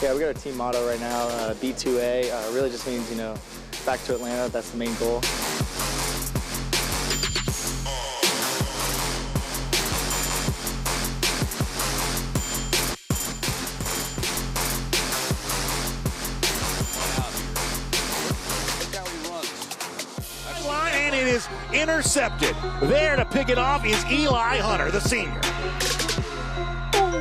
Yeah, we got our team motto right now, B2A. Really just means, back to Atlanta. That's the main goal. And it is intercepted. There to pick it off is Eli Hunter, the senior.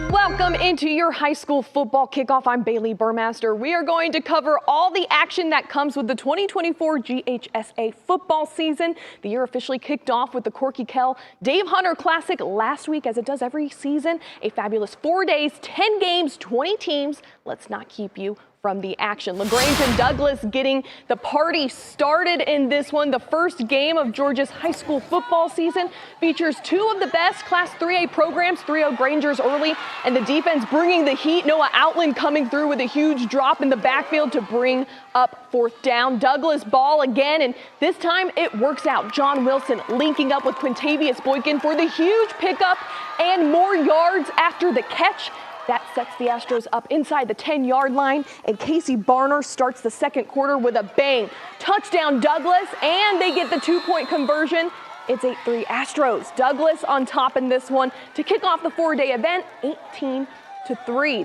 Welcome into your high school football kickoff. I'm Baillie Burmaster. We are going to cover all the action that comes with the 2024 GHSA football season. The year officially kicked off with the Corky Kell Dave Hunter Classic last week, as it does every season. A fabulous 4 days, 10 games, 20 teams. Let's not keep you from the action. LaGrange and Douglas getting the party started in this one. The first game of Georgia's high school football season features two of the best Class 3A programs, 3-0 Grangers early, and the defense bringing the heat. Noah Outland coming through with a huge drop in the backfield to bring up fourth down. Douglas ball again, and this time it works out. John Wilson linking up with Quintavious Boykin for the huge pickup and more yards after the catch. That sets the Astros up inside the 10-yard line, and Casey Barner starts the second quarter with a bang. Touchdown Douglas, and they get the 2-point conversion. It's 8-3 Astros. Douglas on top in this one to kick off the 4-day event, 18-3.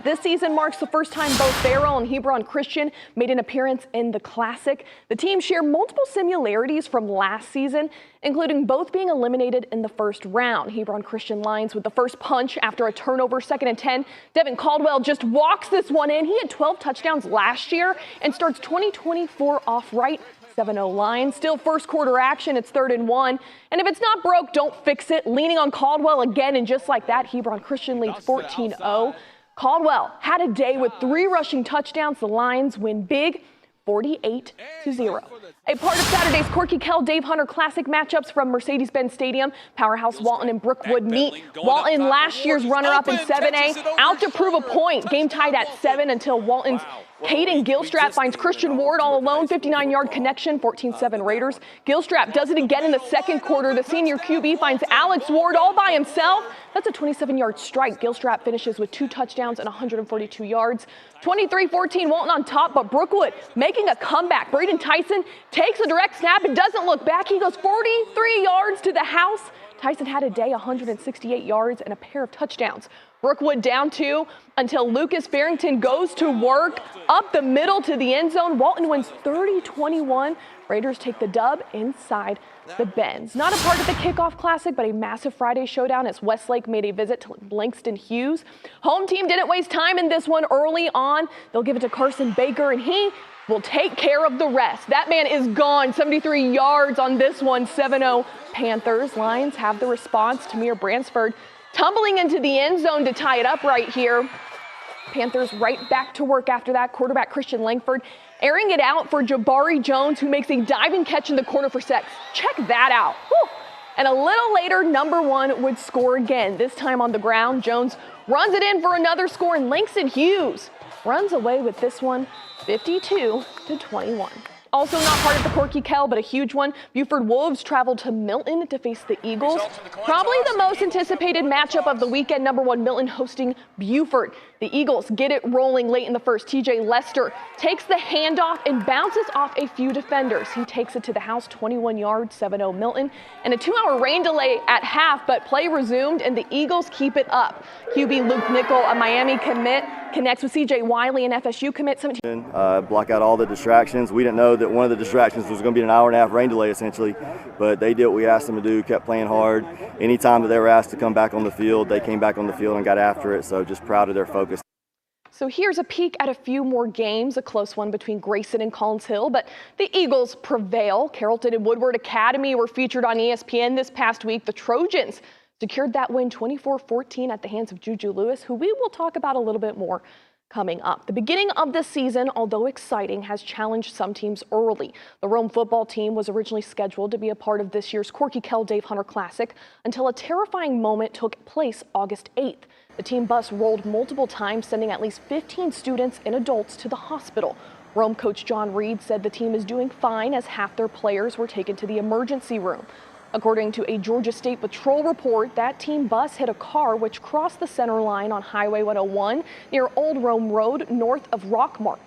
This season marks the first time both Farrell and Hebron Christian made an appearance in the Classic. The teams share multiple similarities from last season, including both being eliminated in the first round. Hebron Christian Lions with the first punch after a turnover, 2nd and 10. Devin Caldwell just walks this one in. He had 12 touchdowns last year and starts 2024 off right. 7-0 Lions. Still first quarter action. It's 3rd and 1. And if it's not broke, don't fix it. Leaning on Caldwell again, and just like that, Hebron Christian leads 14-0. Caldwell had a day with 3 rushing touchdowns. The Lions win big, 48-0. A part of Saturday's Corky Kell Dave Hunter Classic matchups from Mercedes-Benz Stadium. Powerhouse Walton and Brookwood meet. Walton, last year's runner-up in 7A, out to prove a point. Game tied at 7 until Walton's Caden Gilstrap finds Christian Ward all alone. 59-yard connection, 14-7 Raiders. Gilstrap does it again in the second quarter. The senior QB finds Alex Ward all by himself. That's a 27-yard strike. Gilstrap finishes with 2 touchdowns and 142 yards. 23-14 Walton on top, but Brookwood making a comeback. Braden Tyson takes a direct snap and doesn't look back. He goes 43 yards to the house. Tyson had a day, 168 yards and a pair of touchdowns. Brookwood down 2 until Lucas Barrington goes to work up the middle to the end zone. Walton wins 30-21. Raiders take the dub inside the Benz. Not a part of the kickoff classic, but a massive Friday showdown as Westlake made a visit to Langston Hughes. Home team didn't waste time in this one early on. They'll give it to Carson Baker, and he will take care of the rest. That man is gone. 73 yards on this one. 7-0 Panthers. Lions have the response. Tamir Bransford tumbling into the end zone to tie it up right here. Panthers right back to work after that. Quarterback Christian Langford airing it out for Jabari Jones, who makes a diving catch in the corner for sacks. Check that out. Whew. And a little later, number 1 would score again, this time on the ground. Jones runs it in for another score, and Langston Hughes runs away with this one, 52-21. Also not part of the Corky Kell, but a huge one. Buford Wolves traveled to Milton to face the Eagles. Probably the most anticipated matchup of the weekend. Number 1 Milton hosting Buford. The Eagles get it rolling late in the first. TJ Lester takes the handoff and bounces off a few defenders. He takes it to the house, 21 yards, 7-0 Milton. And a 2-hour rain delay at half, but play resumed and the Eagles keep it up. QB Luke Nickel, a Miami commit, connects with CJ Wiley, an FSU commit. Block out all the distractions. We didn't know that one of the distractions was going to be an hour-and-a-half rain delay essentially, but they did what we asked them to do, kept playing hard. Anytime that they were asked to come back on the field, they came back on the field and got after it, so just proud of their focus. So here's a peek at a few more games, a close one between Grayson and Collins Hill, but the Eagles prevail. Carrollton and Woodward Academy were featured on ESPN this past week. The Trojans secured that win 24-14 at the hands of Juju Lewis, who we will talk about a little bit more coming up. The beginning of the season, although exciting, has challenged some teams early. The Rome football team was originally scheduled to be a part of this year's Corky Kell Dave Hunter Classic until a terrifying moment took place August 8th. The team bus rolled multiple times, sending at least 15 students and adults to the hospital. Rome coach John Reed said the team is doing fine as half their players were taken to the emergency room. According to a Georgia State Patrol report, that team bus hit a car which crossed the center line on Highway 101 near Old Rome Road north of Rockmart.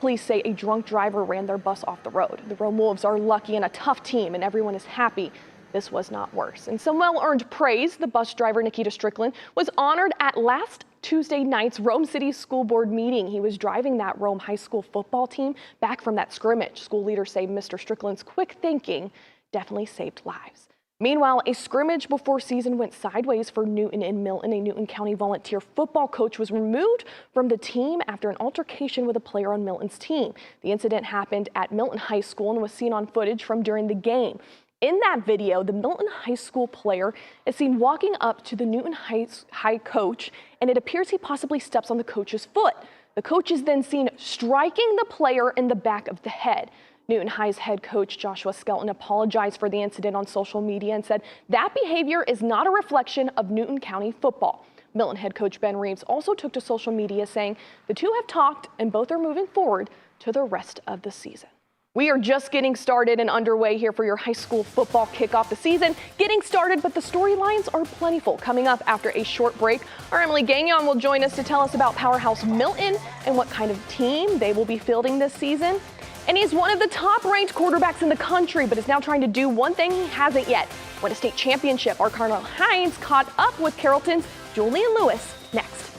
Police say a drunk driver ran their bus off the road. The Rome Wolves are lucky and a tough team, and everyone is happy this was not worse. And some well-earned praise. The bus driver, Nikita Strickland, was honored at last Tuesday night's Rome City School Board meeting. He was driving that Rome High School football team back from that scrimmage. School leaders say Mr. Strickland's quick thinking definitely saved lives. Meanwhile, a scrimmage before season went sideways for Newton and Milton. A Newton County volunteer football coach was removed from the team after an altercation with a player on Milton's team. The incident happened at Milton High School and was seen on footage from during the game. In that video, the Milton High School player is seen walking up to the Newton High coach, and it appears he possibly steps on the coach's foot. The coach is then seen striking the player in the back of the head. Newton High's head coach Joshua Skelton apologized for the incident on social media and said that behavior is not a reflection of Newton County football. Milton head coach Ben Reeves also took to social media saying the two have talked and both are moving forward to the rest of the season. We are just getting started and underway here for your high school football kickoff. The season getting started, but the storylines are plentiful. Coming up after a short break, our Emily Gagnon will join us to tell us about Powerhouse Milton and what kind of team they will be fielding this season. And he's one of the top-ranked quarterbacks in the country, but is now trying to do one thing he hasn't yet: win a state championship. Our Cardinal Hines caught up with Carrollton's Julian Lewis next.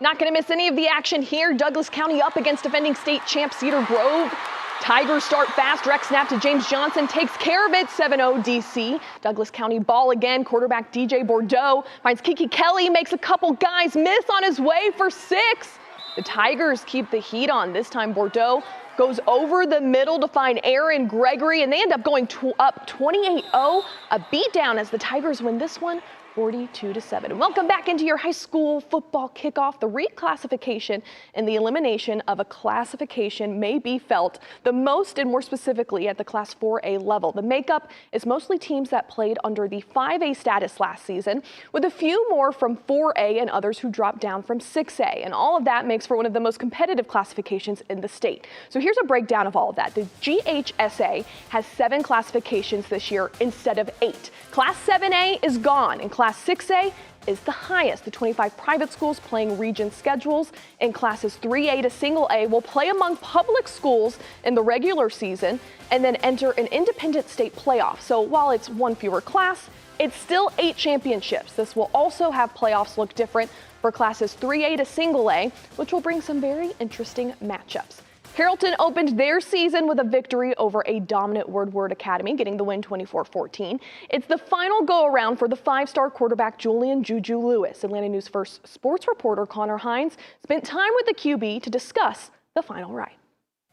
Not going to miss any of the action here. Douglas County up against defending state champ Cedar Grove. Tigers start fast. Direct snap to James Johnson takes care of it. 7-0 DC. Douglas County ball again. Quarterback DJ Bordeaux finds Kiki Kelly, makes a couple guys miss on his way for 6. The Tigers keep the heat on. This time Bordeaux goes over the middle to find Aaron Gregory, and they end up going up 28-0. A beatdown as the Tigers win this one 42-7. And welcome back into your high school football kickoff. The reclassification and the elimination of a classification may be felt the most and more specifically at the Class 4A level. The makeup is mostly teams that played under the 5A status last season, with a few more from 4A and others who dropped down from 6A. And all of that makes for one of the most competitive classifications in the state. So here's a breakdown of all of that. The GHSA has 7 classifications this year instead of 8. Class 7A is gone, and Class 6A is the highest. The 25 private schools playing region schedules in classes 3A to single A will play among public schools in the regular season and then enter an independent state playoff. So while it's one fewer class, it's still 8 championships. This will also have playoffs look different for classes 3A to single A, which will bring some very interesting matchups. Carrollton opened their season with a victory over a dominant Woodward Academy, getting the win 24-14. It's the final go-around for the 5-star quarterback Julian Juju Lewis. Atlanta News First sports reporter Connor Hines spent time with the QB to discuss the final ride.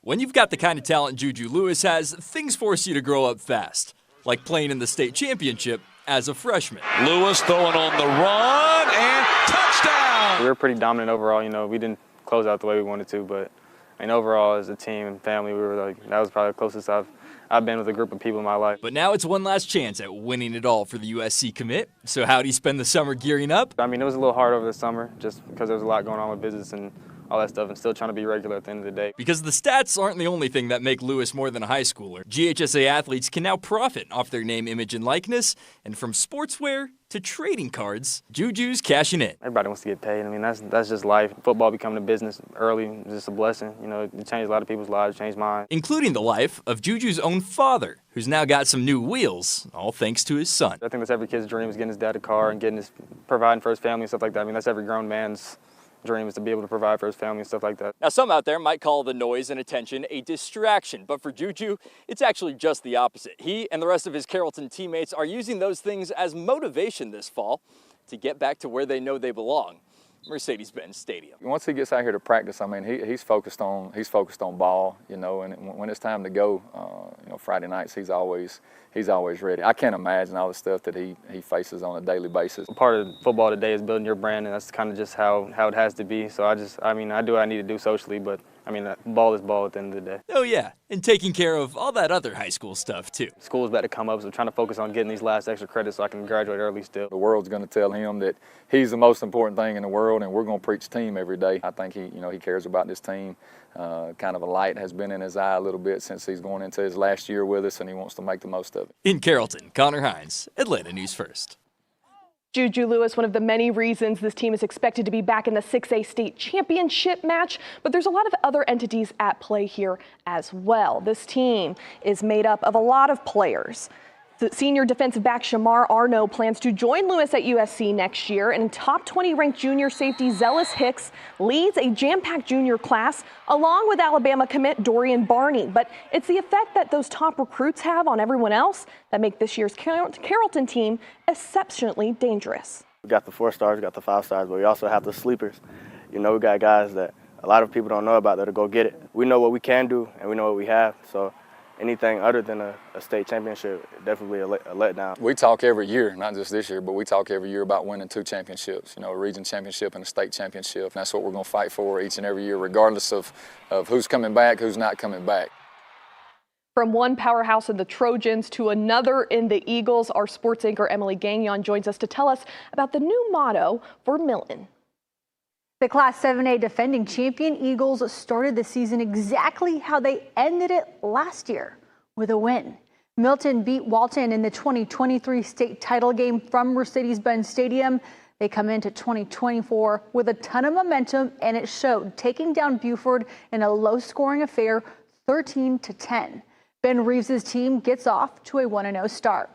When you've got the kind of talent Juju Lewis has, things force you to grow up fast, like playing in the state championship as a freshman. Lewis throwing on the run and touchdown. We were pretty dominant overall. We didn't close out the way we wanted to, but overall, as a team and family, we were that was probably the closest I've been with a group of people in my life. But now it's one last chance at winning it all for the USC commit. So how do you spend the summer gearing up? It was a little hard over the summer just because there was a lot going on with business and all that stuff, and still trying to be regular at the end of the day. Because the stats aren't the only thing that make Lewis more than a high schooler. GHSA athletes can now profit off their name, image, and likeness, and from sportswear to trading cards, Juju's cashing in. Everybody wants to get paid. That's just life. Football becoming a business early is just a blessing. It changed a lot of people's lives, changed mine. Including the life of Juju's own father, who's now got some new wheels, all thanks to his son. I think that's every kid's dream, is getting his dad a car and providing for his family and stuff like that. That's every grown man's dream, is to be able to provide for his family and stuff like that. Now, some out there might call the noise and attention a distraction, but for Juju, it's actually just the opposite. He and the rest of his Carrollton teammates are using those things as motivation this fall to get back to where they know they belong, Mercedes-Benz Stadium. Once he gets out here to practice, he's focused on ball, and when it's time to go, Friday nights he's always ready. I can't imagine all the stuff that he faces on a daily basis. Part of football today is building your brand, and that's kind of just how it has to be. So I do what I need to do socially, but ball is ball at the end of the day. Oh yeah, and taking care of all that other high school stuff too. School's about to come up, so I'm trying to focus on getting these last extra credits so I can graduate early still. The world's going to tell him that he's the most important thing in the world, and we're going to preach team every day. I think he cares about this team. Kind of a light has been in his eye a little bit since he's going into his last year with us, and he wants to make the most of it. In Carrollton, Connor Hines, Atlanta News First. Juju Lewis, one of the many reasons this team is expected to be back in the 6A state championship match, but there's a lot of other entities at play here as well. This team is made up of a lot of players. The senior defensive back Shamar Arno plans to join Lewis at USC next year, and top 20 ranked junior safety Zealous Hicks leads a jam-packed junior class along with Alabama commit Dorian Barney. But it's the effect that those top recruits have on everyone else that make this year's Carrollton team exceptionally dangerous. We got the 4 stars, we got the 5 stars, but we also have the sleepers. We got guys that a lot of people don't know about that'll go get it. We know what we can do and we know what we have, so anything other than a state championship, definitely a letdown. We talk every year, not just this year, but we talk every year about winning 2 championships, a region championship and a state championship. And that's what we're going to fight for each and every year, regardless of who's coming back, who's not coming back. From one powerhouse in the Trojans to another in the Eagles, our sports anchor Emily Gagnon joins us to tell us about the new motto for Milton. The Class 7A defending champion Eagles started the season exactly how they ended it last year, with a win. Milton beat Walton in the 2023 state title game from Mercedes-Benz Stadium. They come into 2024 with a ton of momentum, and it showed, taking down Buford in a low-scoring affair, 13-10. Ben Reeves' team gets off to a 1-0 start.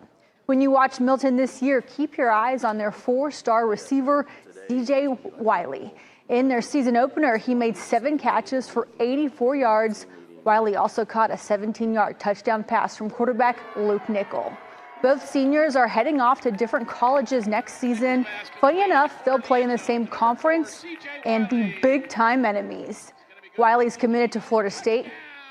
When you watch Milton this year, keep your eyes on their 4-star receiver, DJ Wiley. In their season opener, he made 7 catches for 84 yards, Wiley also caught a 17-yard touchdown pass from quarterback Luke Nickel. Both seniors are heading off to different colleges next season. Funny enough, they'll play in the same conference and be big-time enemies. Wiley's committed to Florida State,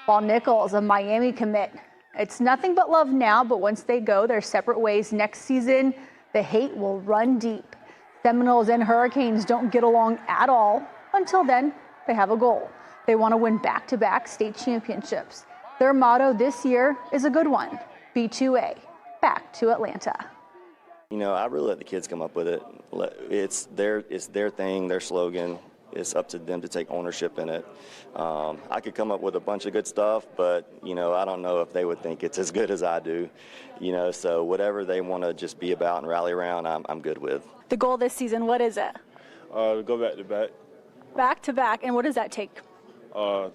while Nickel is a Miami commit. It's nothing but love now, but once they go their separate ways next season, the hate will run deep. Seminoles and Hurricanes don't get along at all. Until then, they have a goal. They want to win back-to-back state championships. Their motto this year is a good one: B2A. Back to Atlanta. You know, I really let the kids come up with it. It's their thing, their slogan. It's up to them to take ownership in it. I could come up with a bunch of good stuff, but, you know, I don't know if they would think it's as good as I do. You know, so whatever they want to just be about and rally around, I'm good with. The goal this season, what is it? To go back to back. Back to back, and what does that take?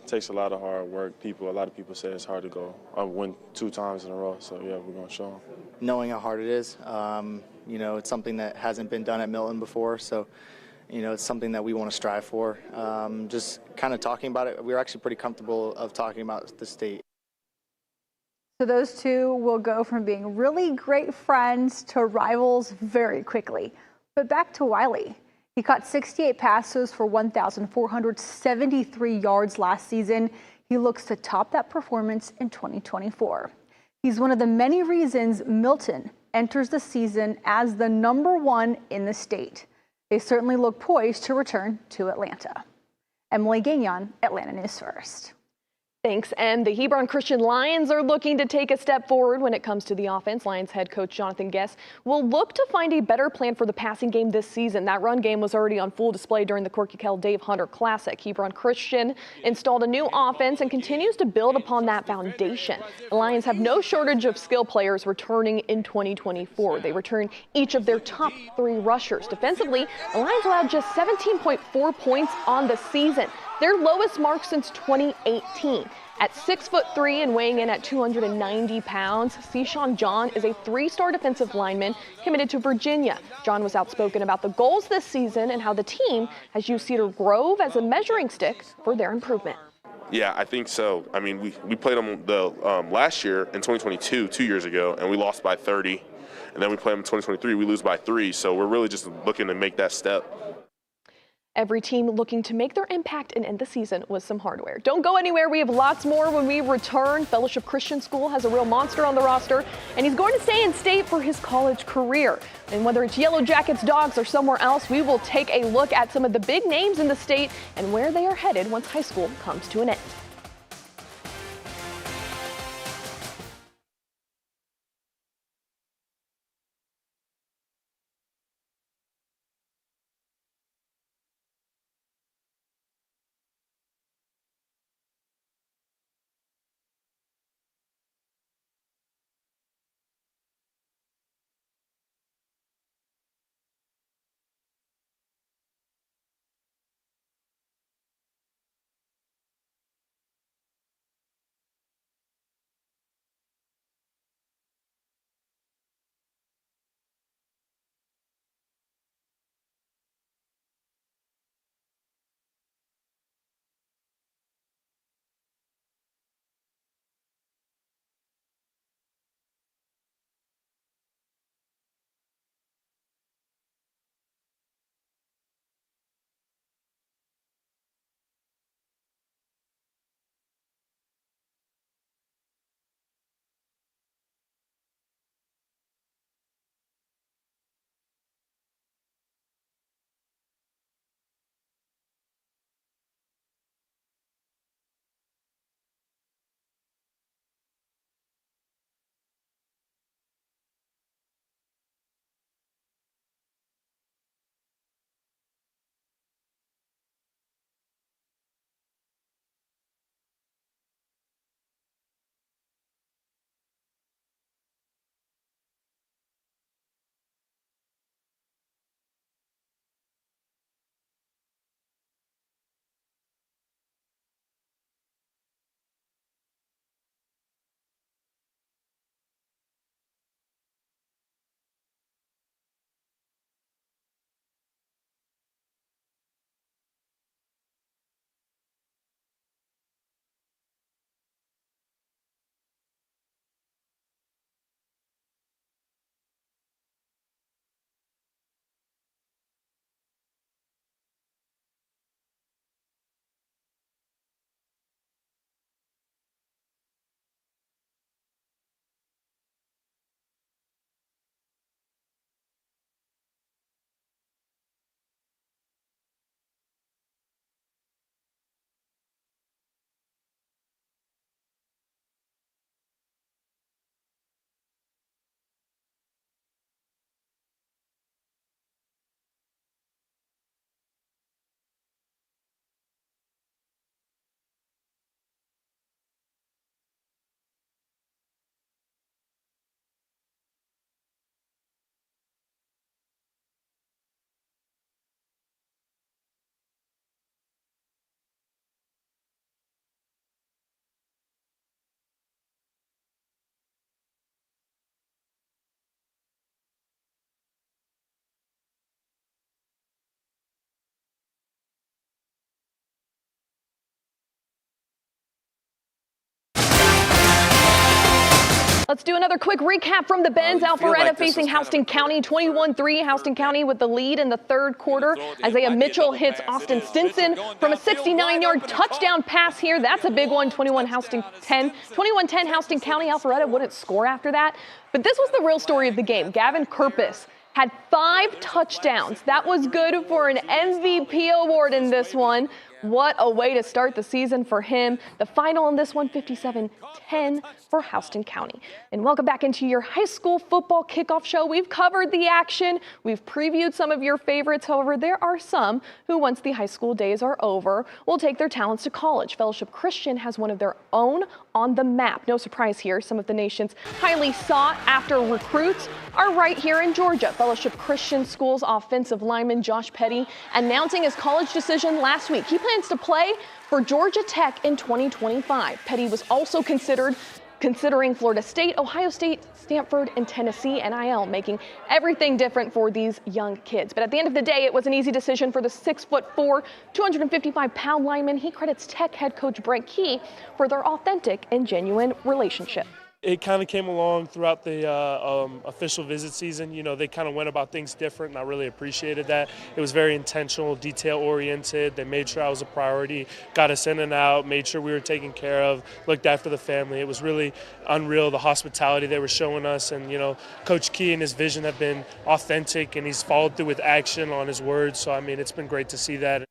Takes a lot of hard work. A lot of people say it's hard to go. I win 2 times in a row, so yeah, we're going to show them. Knowing how hard it is, you know, it's something that hasn't been done at Milton before, so, you know, it's something that we want to strive for. Just kind of talking about it, we're actually pretty comfortable of talking about the state. So those two will go from being really great friends to rivals very quickly. But back to Wiley. He caught 68 passes for 1,473 yards last season. He looks to top that performance in 2024. He's one of the many reasons Milton enters the season as the #1 in the state. They certainly look poised to return to Atlanta. Emily Gagnon, Atlanta News First. Thanks. And the Hebron Christian Lions are looking to take a step forward when it comes to the offense. Lions head coach Jonathan Guest will look to find a better plan for the passing game this season. That run game was already on full display during the Corky Kell Dave Hunter Classic. Hebron Christian installed a new offense and continues to build upon that foundation. The Lions have no shortage of skill players returning in 2024. They return each of their top 3 rushers. Defensively, the Lions allowed just 17.4 points on the season, their lowest mark since 2018. At 6'3" and weighing in at 290 pounds, Sean John is a 3-star defensive lineman committed to Virginia. John was outspoken about the goals this season and how the team has used Cedar Grove as a measuring stick for their improvement. Yeah, I think so. I mean, we played them last year in 2022, 2 years ago, and we lost by 30. And then we play them in 2023, we lose by 3. So we're really just looking to make that step. Every team looking to make their impact and end the season with some hardware. Don't go anywhere. We have lots more when we return. Fellowship Christian School has a real monster on the roster, and he's going to stay in state for his college career. And whether it's Yellow Jackets, Dogs, or somewhere else, we will take a look at some of the big names in the state and where they are headed once high school comes to an end. Let's do another quick recap from the Benz. Alpharetta facing Houston County, 21-3. Houston County with the lead in the third quarter. Isaiah Mitchell hits Austin Stinson from a 69-yard touchdown pass here. That's a big one, 21-10 Houston County. Alpharetta wouldn't score after that. But this was the real story of the game. Gavin Kirpus had 5 touchdowns. That was good for an MVP award in this one. What a way to start the season for him. The final in this one, 57-10 for Houston County. And welcome back into your high school football kickoff show. We've covered the action. We've previewed some of your favorites. However, there are some who, once the high school days are over, will take their talents to college. Fellowship Christian has one of their own on the map. No surprise here. Some of the nation's highly sought after recruits are right here in Georgia. Fellowship Christian School's offensive lineman Josh Petty announcing his college decision last week. He plans to play for Georgia Tech in 2025. Petty was also considering Florida State, Ohio State, Stanford, and Tennessee NIL, making everything different for these young kids. But at the end of the day, it was an easy decision for the 6'4", 255-pound lineman. He credits Tech head coach Brent Key for their authentic and genuine relationship. It kind of came along throughout the official visit season. You know, they kind of went about things different, and I really appreciated that. It was very intentional, detail-oriented. They made sure I was a priority, got us in and out, made sure we were taken care of, looked after the family. It was really unreal, the hospitality they were showing us. And, you know, Coach Key and his vision have been authentic, and he's followed through with action on his words. So, I mean, it's been great to see that.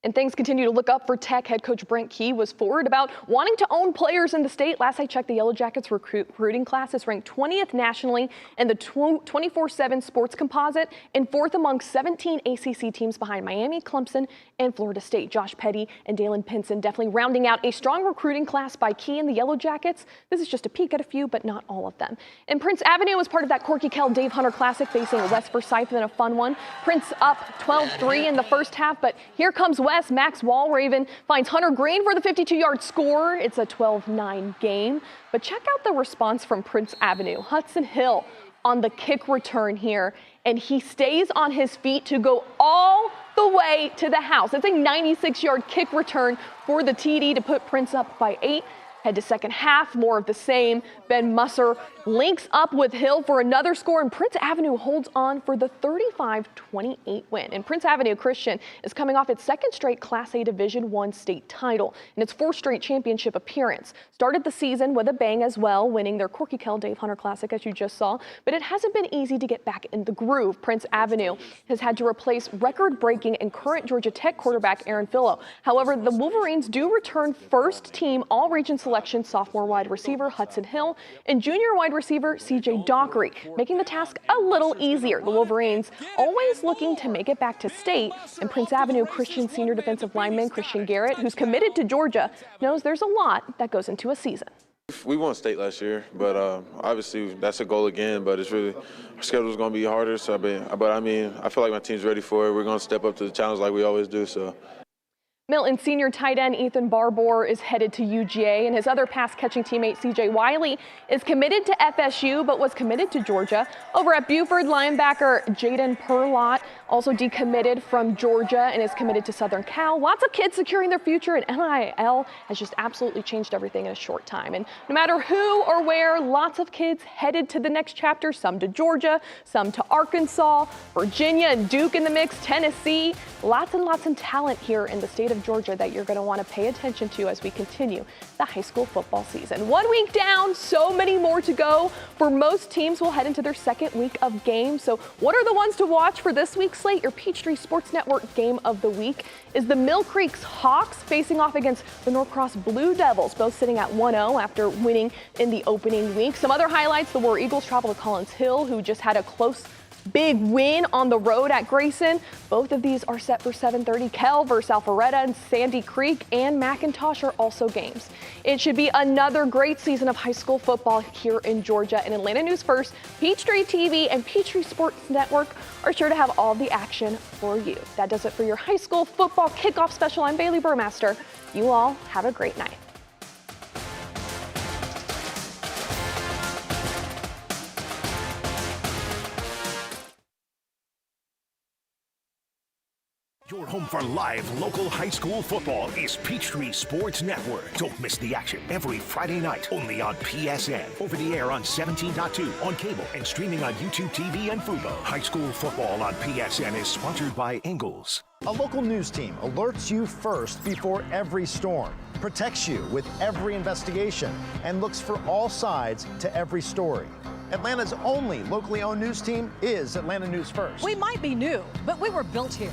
And things continue to look up for Tech. Head coach Brent Key was forward about wanting to own players in the state. Last I checked, the Yellow Jackets recruiting class is ranked 20th nationally in the 24/7 sports composite and 4th among 17 ACC teams behind Miami, Clemson, and Florida State. Josh Petty and Dalen Pinson definitely rounding out a strong recruiting class by Key and the Yellow Jackets. This is just a peek at a few, but not all of them. And Prince Avenue was part of that Corky Kell Dave Hunter Classic facing West Forsyth in a fun one. Prince up 12-3 in the first half, but here comes West. Max Walraven finds Hunter Green for the 52-yard score. It's a 12-9 game. But check out the response from Prince Avenue. Hudson Hill on the kick return here, and he stays on his feet to go all the way to the house. It's a 96-yard kick return for the TD to put Prince up by 8. Head to second half, more of the same. Ben Musser links up with Hill for another score, and Prince Avenue holds on for the 35-28 win. And Prince Avenue Christian is coming off its second straight Class A Division I state title and its 4th straight championship appearance. Started the season with a bang as well, winning their Corky Kell Dave Hunter Classic, as you just saw, but it hasn't been easy to get back in the groove. Prince Avenue has had to replace record-breaking and current Georgia Tech quarterback Aaron Fillo. However, the Wolverines do return first-team All-Region selection sophomore wide receiver Hudson Hill and junior wide receiver CJ Dockery, making the task a little easier. The Wolverines always looking to make it back to state, and Prince Avenue Christian senior defensive lineman Christian Garrett, who's committed to Georgia, knows there's a lot that goes into a season. We won state last year, but obviously that's a goal again. But it's really our schedule is going to be harder. So, I feel like my team's ready for it. We're going to step up to the challenge like we always do. So. Milton senior tight end Ethan Barbour is headed to UGA, and his other pass-catching teammate CJ Wiley is committed to FSU but was committed to Georgia. Over at Buford, linebacker Jaden Perlott also decommitted from Georgia and is committed to Southern Cal. Lots of kids securing their future, and NIL has just absolutely changed everything in a short time. And no matter who or where, lots of kids headed to the next chapter, some to Georgia, some to Arkansas, Virginia and Duke in the mix, Tennessee. Lots and lots of talent here in the state of Georgia that you're going to want to pay attention to as we continue the high school football season. 1 week down, so many more to go. For most teams, will head into their second week of games. So what are the ones to watch for this week's slate? Your Peachtree Sports Network game of the week is the Mill Creek's Hawks facing off against the Norcross Blue Devils, both sitting at 1-0 after winning in the opening week. Some other highlights: the War Eagles travel to Collins Hill, who just had a close big win on the road at Grayson. Both of these are set for 7:30. Kell versus Alpharetta, and Sandy Creek and McIntosh are also games. It should be another great season of high school football here in Georgia. And Atlanta News First, Peachtree TV, and Peachtree Sports Network are sure to have all the action for you. That does it for your high school football kickoff special. I'm Baillie Burmaster. You all have a great night. Your home for live local high school football is Peachtree Sports Network. Don't miss the action every Friday night, only on PSN. Over the air on 17.2, on cable, and streaming on YouTube TV and Fubo. High school football on PSN is sponsored by Ingalls. A local news team alerts you first before every storm, protects you with every investigation, and looks for all sides to every story. Atlanta's only locally owned news team is Atlanta News First. We might be new, but we were built here.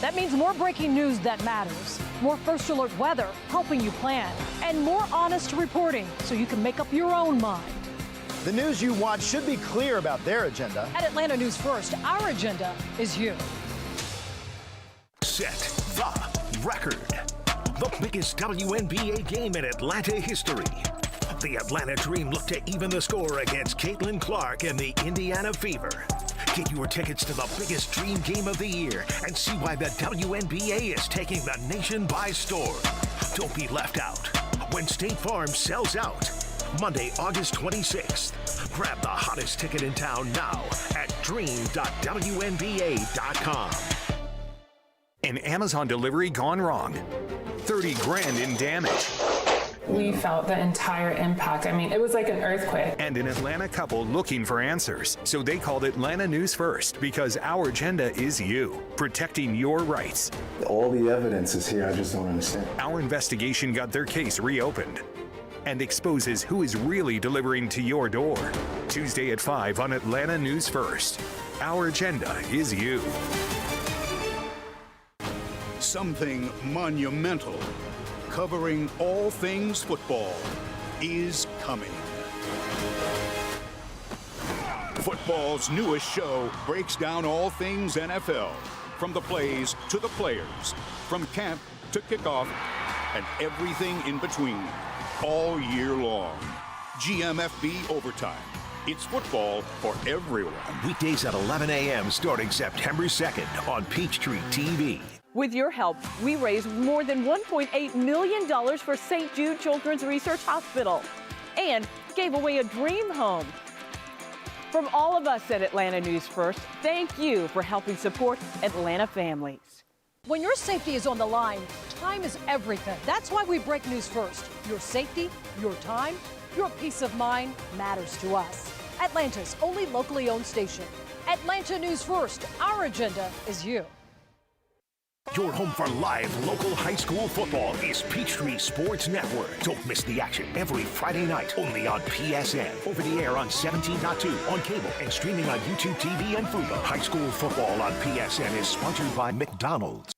That means more breaking news that matters, more first alert weather helping you plan, and more honest reporting so you can make up your own mind. The news you watch should be clear about their agenda. At Atlanta News First, our agenda is you. Set the record. The biggest WNBA game in Atlanta history. The Atlanta Dream look to even the score against Caitlin Clark and the Indiana Fever. Get your tickets to the biggest dream game of the year and see why the WNBA is taking the nation by storm. Don't be left out when State Farm sells out. Monday, August 26th. Grab the hottest ticket in town now at dream.wnba.com. An Amazon delivery gone wrong. 30 grand in damage. We felt the entire impact. I mean, it was like an earthquake. And an Atlanta couple looking for answers. So they called Atlanta News First because our agenda is you, protecting your rights. All the evidence is here. I just don't understand. Our investigation got their case reopened and exposes who is really delivering to your door. Tuesday at 5 on Atlanta News First. Our agenda is you. Something monumental, covering all things football, is coming. Football's newest show breaks down all things NFL, from the plays to the players, from camp to kickoff, and everything in between, all year long. GMFB Overtime. It's football for everyone. Weekdays at 11 a.m. starting September 2nd on Peachtree TV. With your help, we raised more than $1.8 million for St. Jude Children's Research Hospital and gave away a dream home. From all of us at Atlanta News First, thank you for helping support Atlanta families. When your safety is on the line, time is everything. That's why we break news first. Your safety, your time, your peace of mind matters to us. Atlanta's only locally owned station. Atlanta News First. Our agenda is you. Your home for live local high school football is Peachtree Sports Network. Don't miss the action every Friday night, only on PSN. Over the air on 17.2, on cable, and streaming on YouTube TV and Fubo. High school football on PSN is sponsored by McDonald's.